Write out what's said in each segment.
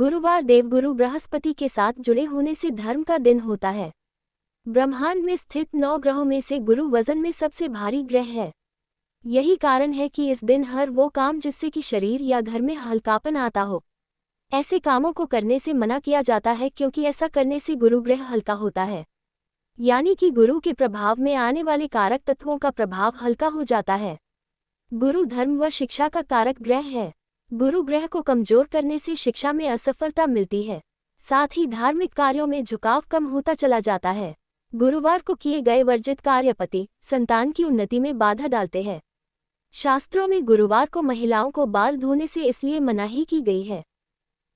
गुरुवार देवगुरु बृहस्पति के साथ जुड़े होने से धर्म का दिन होता है। ब्रह्मांड में स्थित 9 ग्रहों में से गुरु वजन में सबसे भारी ग्रह है। यही कारण है कि इस दिन हर वो काम जिससे कि शरीर या घर में हल्कापन आता हो, ऐसे कामों को करने से मना किया जाता है, क्योंकि ऐसा करने से गुरु ग्रह हल्का होता है, यानी कि गुरु के प्रभाव में आने वाले कारक तत्वों का प्रभाव हल्का हो जाता है। गुरु धर्म व शिक्षा का कारक ग्रह है। गुरु ग्रह को कमजोर करने से शिक्षा में असफलता मिलती है, साथ ही धार्मिक कार्यों में झुकाव कम होता चला जाता है। गुरुवार को किए गए वर्जित कार्य पति संतान की उन्नति में बाधा डालते हैं। शास्त्रों में गुरुवार को महिलाओं को बाल धोने से इसलिए मनाही की गई है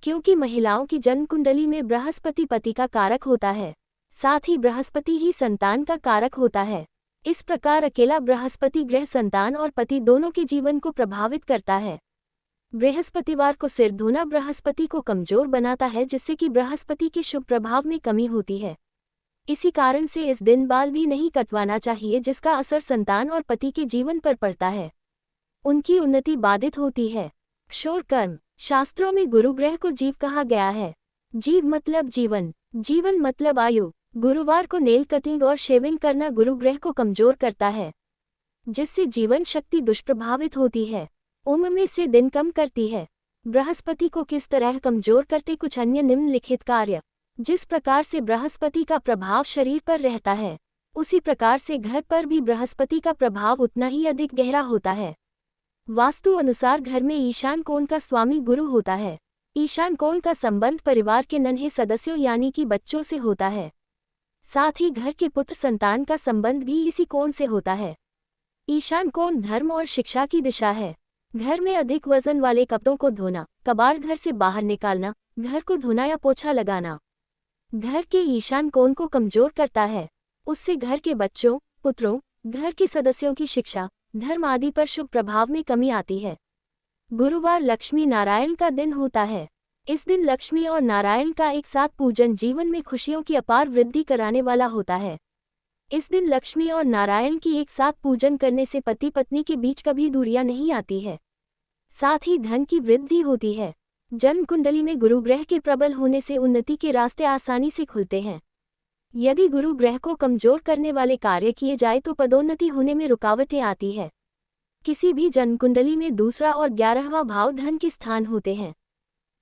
क्योंकि महिलाओं की जन्म कुंडली में बृहस्पति पति का कारक होता है, साथ ही बृहस्पति ही संतान का कारक होता है। इस प्रकार अकेला बृहस्पति ग्रह संतान और पति दोनों के जीवन को प्रभावित करता है। बृहस्पतिवार को सिर धोना बृहस्पति को कमजोर बनाता है, जिससे कि बृहस्पति के शुभ प्रभाव में कमी होती है। इसी कारण से इस दिन बाल भी नहीं कटवाना चाहिए, जिसका असर संतान और पति के जीवन पर पड़ता है, उनकी उन्नति बाधित होती है। क्षोर कर्म। शास्त्रों में गुरु ग्रह को जीव कहा गया है। जीव मतलब जीवन, जीवन मतलब आयु। गुरुवार को नेल कटिंग और शेविंग करना गुरु ग्रह को कमजोर करता है, जिससे जीवन शक्ति दुष्प्रभावित होती है, उम्र में से दिन कम करती है। बृहस्पति को किस तरह कमजोर करते कुछ अन्य निम्नलिखित कार्य। जिस प्रकार से बृहस्पति का प्रभाव शरीर पर रहता है, उसी प्रकार से घर पर भी बृहस्पति का प्रभाव उतना ही अधिक गहरा होता है। वास्तु अनुसार घर में ईशान कोण का स्वामी गुरु होता है। ईशान कोण का संबंध परिवार के नन्हे सदस्यों यानी कि बच्चों से होता है, साथ ही घर के पुत्र संतान का संबंध भी इसी कोण से होता है। ईशान कोण धर्म और शिक्षा की दिशा है। घर में अधिक वजन वाले कपड़ों को धोना, कबाड़ घर से बाहर निकालना, घर को धोना या पोछा लगाना घर के ईशान कोण को कमजोर करता है। उससे घर के बच्चों, पुत्रों, घर के सदस्यों की शिक्षा, धर्म आदि पर शुभ प्रभाव में कमी आती है। गुरुवार लक्ष्मी नारायण का दिन होता है। इस दिन लक्ष्मी और नारायण का एक साथ पूजन जीवन में खुशियों की अपार वृद्धि कराने वाला होता है। इस दिन लक्ष्मी और नारायण की एक साथ पूजन करने से पति पत्नी के बीच कभी दूरियां नहीं आती है, साथ ही धन की वृद्धि होती है। जन्म कुंडली में गुरु ग्रह के प्रबल होने से उन्नति के रास्ते आसानी से खुलते हैं। यदि गुरु ग्रह को कमजोर करने वाले कार्य किए जाए तो पदोन्नति होने में रुकावटें आती है। किसी भी जन्म कुंडली में दूसरा और 11वां भाव धन के स्थान होते हैं।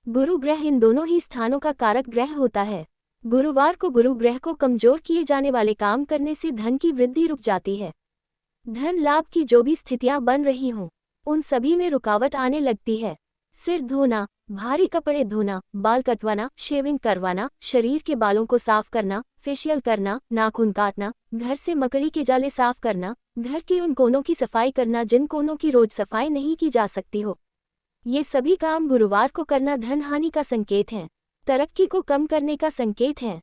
गुरु ग्रह इन दोनों ही स्थानों का कारक ग्रह होता है। गुरुवार को गुरु ग्रह को कमजोर किए जाने वाले काम करने से धन की वृद्धि रुक जाती है। धन लाभ की जो भी स्थितियां बन रही हों, उन सभी में रुकावट आने लगती है। सिर धोना, भारी कपड़े धोना, बाल कटवाना, शेविंग करवाना, शरीर के बालों को साफ करना, फेशियल करना, नाखून काटना, घर से मकड़ी के जाले साफ करना, घर के उन कोनों की सफाई करना जिन कोनों की रोज सफाई नहीं की जा सकती हो, ये सभी काम गुरुवार को करना धन हानि का संकेत है, तरक्की को कम करने का संकेत है।